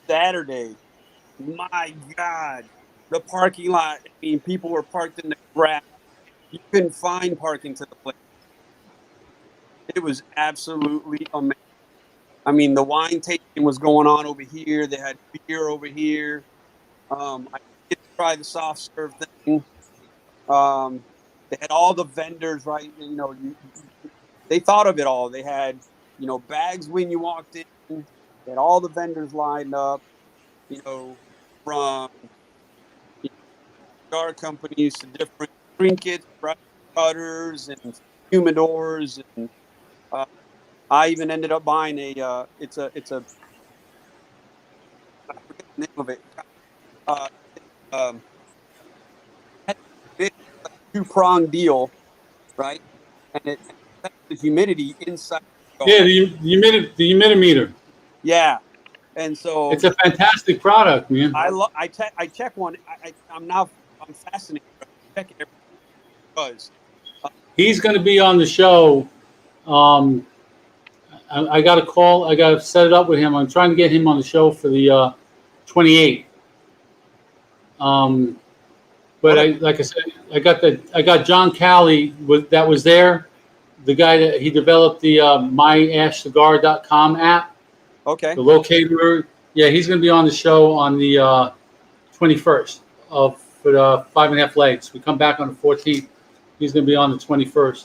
Saturday, my God, the parking lot. I mean, people were parked in the grass. You couldn't find parking to the place. It was absolutely amazing. I mean, the wine tasting was going on over here. They had beer over here. I did try the soft serve thing. They had all the vendors, right? You know, they thought of it all. They had, bags when you walked in. They had all the vendors lined up, from cigar companies to different trinkets, cutters, and humidors, and I even ended up buying it's a I forget the name of it. Big 2-prong deal, right? And it the humidity inside.
Yeah, the humidimeter.
Yeah, and so
it's a fantastic product, man.
I check one. I'm fascinated. I check it because
he's going to be on the show. I got a call. I got to set it up with him. I'm trying to get him on the show for the 28th. But like I said, I got John Cali that was there. The guy that he developed the myashcigar.com app.
Okay.
The locator. Yeah, he's going to be on the show on the 21st of for the 5.5 legs. We come back on the 14th. He's going to be on the 21st.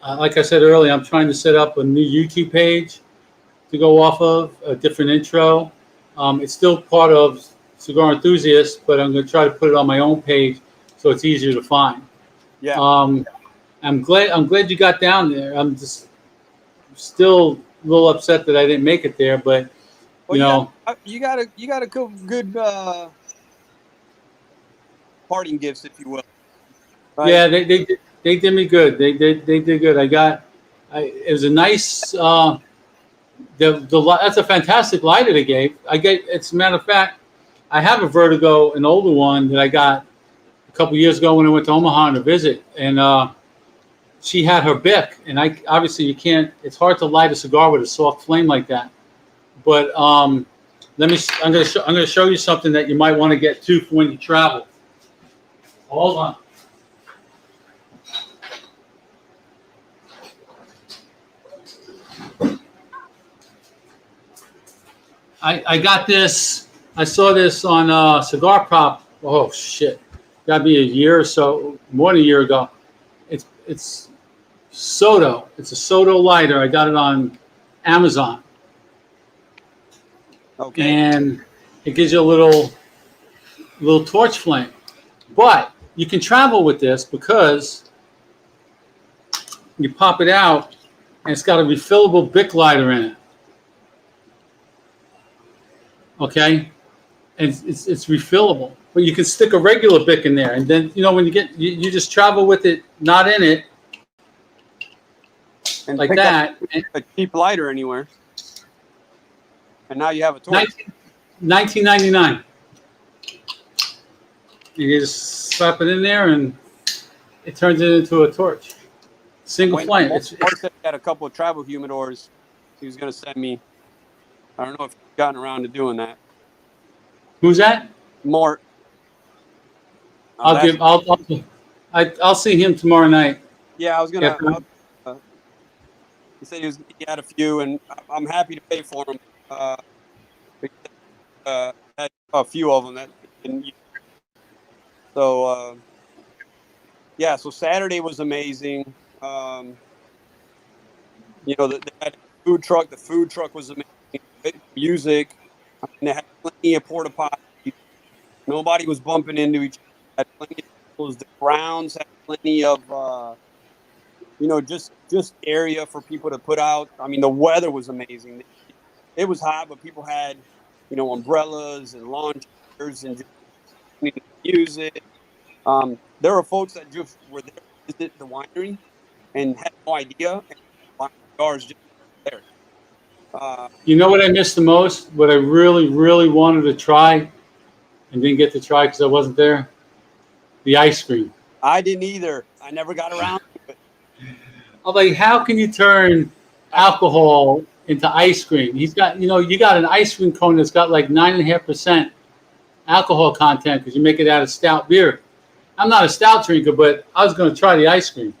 Like I said earlier, I'm trying to set up a new YouTube page to go off of, a different intro. It's still part of Cigar Enthusiast, but I'm going to try to put it on my own page so it's easier to find.
Yeah.
I'm glad you got down there. I'm just still a little upset that I didn't make it there, but
Well, you got a good parting gifts, if you will. Right?
yeah, they did me good. They did good. It was a nice. That's a fantastic lighter they gave. It's a matter of fact, I have a Vertigo, an older one that I got a couple years ago when I went to Omaha on a visit, and she had her Bic, and obviously you can't. It's hard to light a cigar with a soft flame like that. But I'm gonna show you something that you might want to get too for when you travel. Hold on. I got this. I saw this on Cigar Prop. Oh shit! Gotta be a year or so, more than a year ago. It's Soto. It's a Soto lighter. I got it on Amazon.
Okay.
And it gives you a little torch flame. But you can travel with this because you pop it out and it's got a refillable Bic lighter in it. Okay? And it's refillable. But you can stick a regular Bic in there. And then, when you just travel with it, not in it,
And
like
pick
that.
up a cheap lighter anywhere. And now you have a torch.
$19.99. You just slap it in there and it turns it into a torch. Single flame.
Mark said he had a couple of travel humidors he was going to send me. I don't know if he's gotten around to doing that.
Who's that?
Mort.
I'll see him tomorrow night.
Yeah, I was going to. He said he had a few, and I'm happy to pay for them. Had a few of them that didn't use. So yeah, so Saturday was amazing. They had a food truck. The food truck was amazing. Music. They had plenty of porta potties. Nobody was bumping into each other. Had plenty of the grounds had plenty of just area for people to put out. I mean, the weather was amazing. It was hot, but people had umbrellas and lawn chairs and just music. There were folks that just were there to visit the winery and had no idea, and cigars just there.
You know what I missed the most? What I really, really wanted to try and didn't get to try because I wasn't there? The ice cream.
I didn't either. I never got around to it.
I'm like, how can you turn alcohol into ice cream? He's got, you got an ice cream cone that's got like 9.5% alcohol content because you make it out of stout beer. I'm not a stout drinker, but I was going to try the ice cream.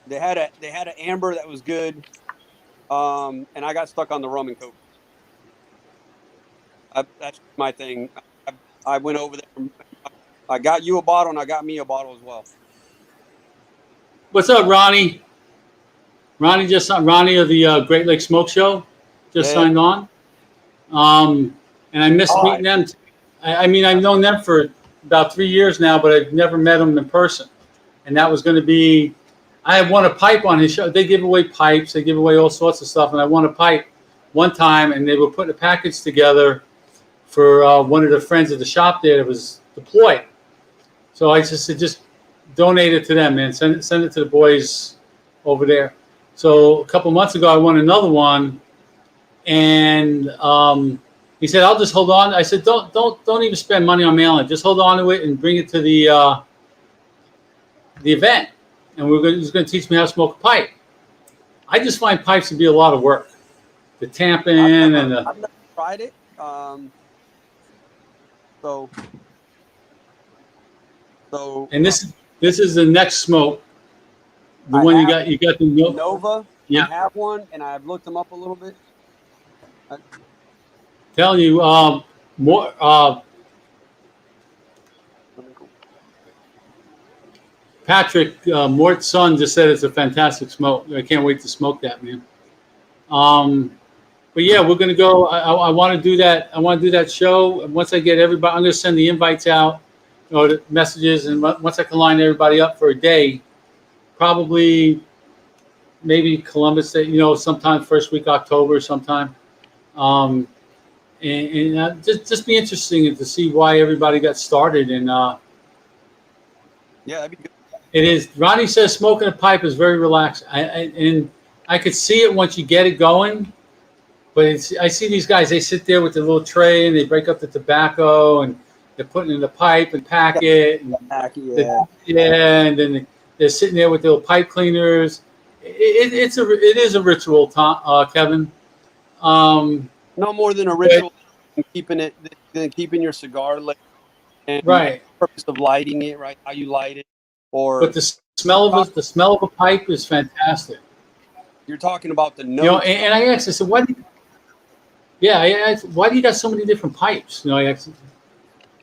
They had an amber that was good, and I got stuck on the rum and coke. That's my thing. I went over there. I got you a bottle, and I got me a bottle as well.
What's up, Ronnie? Ronnie of the Great Lake Smoke Show just signed on. And I missed meeting them. I've known them for about 3 years now, but I've never met them in person. And that was going to be, I had won a pipe on his show. They give away pipes. They give away all sorts of stuff. And I won a pipe one time, and they were putting a package together for one of the friends at the shop there that was deployed. So I just said, just donate it to them, man. Send it to the boys over there. So a couple months ago, I won another one, and he said, "I'll just hold on." I said, "Don't even spend money on mailing. Just hold on to it and bring it to the event, and he's going to teach me how to smoke a pipe." I just find pipes to be a lot of work. The tamping
I've never tried it.
And this is the next smoke. The one you got the
Nova.
Yeah.
I have one, and I've looked them up a little bit.
Telling you more. Patrick Mort's son just said it's a fantastic smoke. I can't wait to smoke that, man. But yeah, we're gonna go. I want to do that. I want to do that show. And once I get everybody, I'm gonna send the invites out, the messages, and once I can line everybody up for a day, probably maybe Columbus Day, sometime first week October, sometime. Um, and just be interesting to see why everybody got started. And
Yeah, that'd be good.
it is. Ronnie says smoking a pipe is very relaxed. And I could see it once you get it going. But I see these guys. They sit there with their little tray and they break up the tobacco and they're putting it in the pipe and pack it. And and then they're sitting there with their little pipe cleaners. It is a ritual, Kevin.
No more than a ritual than keeping your cigar lit. And
right.
The purpose of lighting it, right? How you light it,
but the smell of a pipe is fantastic.
You're talking about the note.
And I asked, I said, why do you got so many different pipes? I asked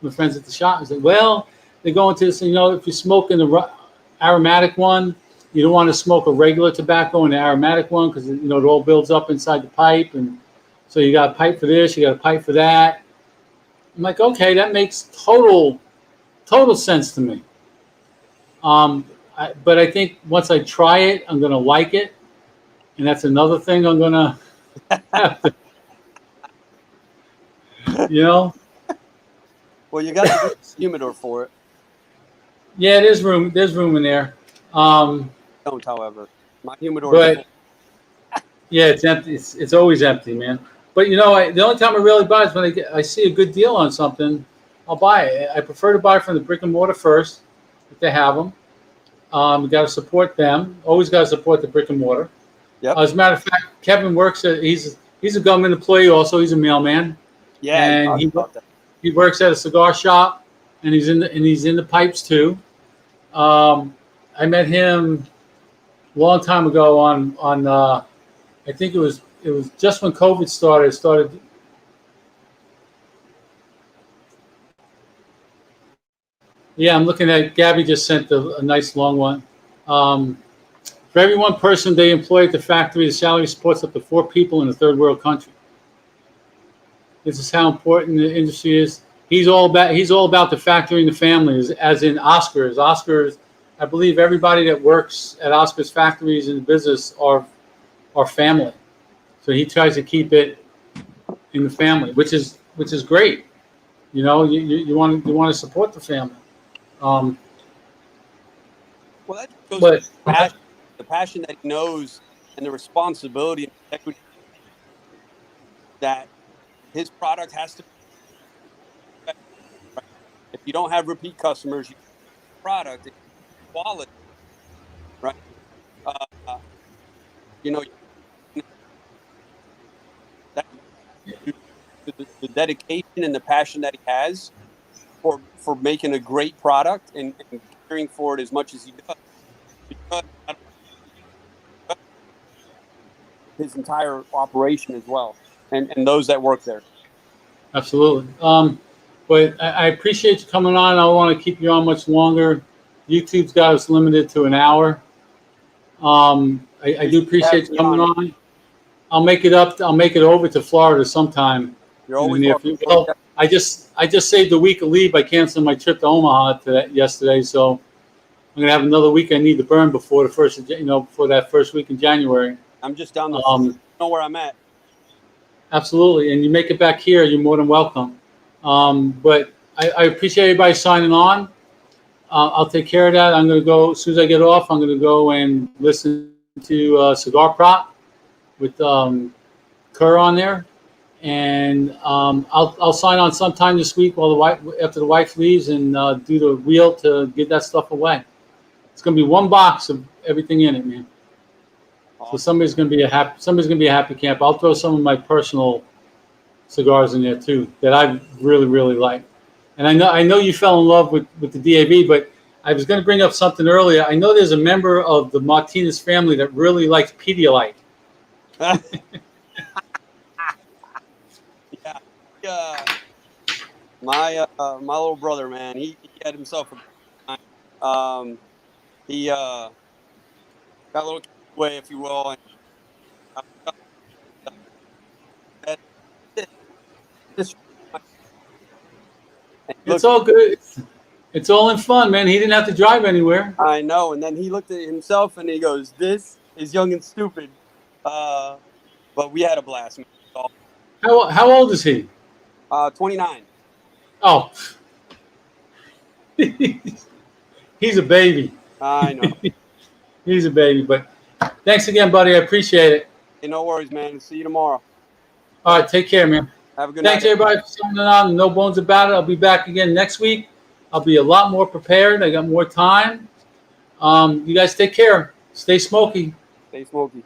my friends at the shop. I said, well, they go into this. If you're smoking the aromatic one, you don't want to smoke a regular tobacco in the aromatic one because it all builds up inside the pipe, and so you got a pipe for this, you got a pipe for that. I'm like, okay, that makes total sense to me. But I think once I try it, I'm gonna like it, and that's another thing I'm gonna have to,
Well, you got the humidor for it.
Yeah, there's room in there.
Don't, however, my humidor.
But yeah, it's empty. It's always empty, man. But the only time I really buy is when I see a good deal on something, I'll buy it. I prefer to buy from the brick and mortar first, if they have them. You got to support them. Always got to support the brick and mortar.
Yep.
As a matter of fact, Kevin works he's a government employee. Also, he's a mailman.
Yeah,
and he works at a cigar shop, and he's in the pipes too. I met him a long time ago on I think it was just when COVID started. Yeah, I'm looking at Gabby just sent a nice long one. For every one person they employ at the factory, the salary supports up to 4 people in a third world country. This is how important the industry is. He's all about the factory and the family, as in Oscars. Oscars, I believe everybody that works at Oscars factories in the business are family. So he tries to keep it in the family, which is great. You want to support the family.
Well, that goes to the passion that he knows and the responsibility and equity that his product has to. Right? If you don't have repeat customers, you product quality, right? That the dedication and the passion that he has for making a great product and caring for it as much as he does, because his entire operation as well, and those that work there.
Absolutely. But I appreciate you coming on. I don't want to keep you on much longer. YouTube's got us limited to an hour. I do appreciate you coming on. I'll make it over to Florida sometime.
You're always welcome.
Well, I just saved a week of leave by canceling my trip to Omaha yesterday, so I'm gonna have another week I need to burn before the first before that first week in January.
I'm just down the you know where I'm at.
Absolutely, and you make it back here, you're more than welcome. But I appreciate everybody signing on. I'll take care of that. I'm going to go, as soon as I get off, I'm going to go and listen to Cigar Prop with Kerr on there. And I'll sign on sometime this week after the wife leaves and do the wheel to get that stuff away. It's going to be one box of everything in it, man. So somebody's going to be a happy camp. I'll throw some of my personal cigars in there too that I really, really like. And I know you fell in love with the DAV, but I was going to bring up something earlier. I know there's a member of the Martinez family that really likes Pedialyte.
Yeah. My little brother, man, he had himself a good time. he got a little carried away, if you will, and that this and he
It's
looked.
all good. It's all in fun, man. He didn't have to drive anywhere.
I know, and then he looked at himself and he goes, "This is young and stupid," but we had a blast, man.
How old is he?
29.
Oh, he's a baby.
I know.
He's a baby. But thanks again, buddy. I appreciate it.
Hey, no worries, man. See you tomorrow.
All right, take care, man.
Have a good
Thanks
night.
everybody for signing on. No bones about it. I'll be back again next week. I'll be a lot more prepared. I got more time. You guys take care. Stay smoky.
Stay smoky.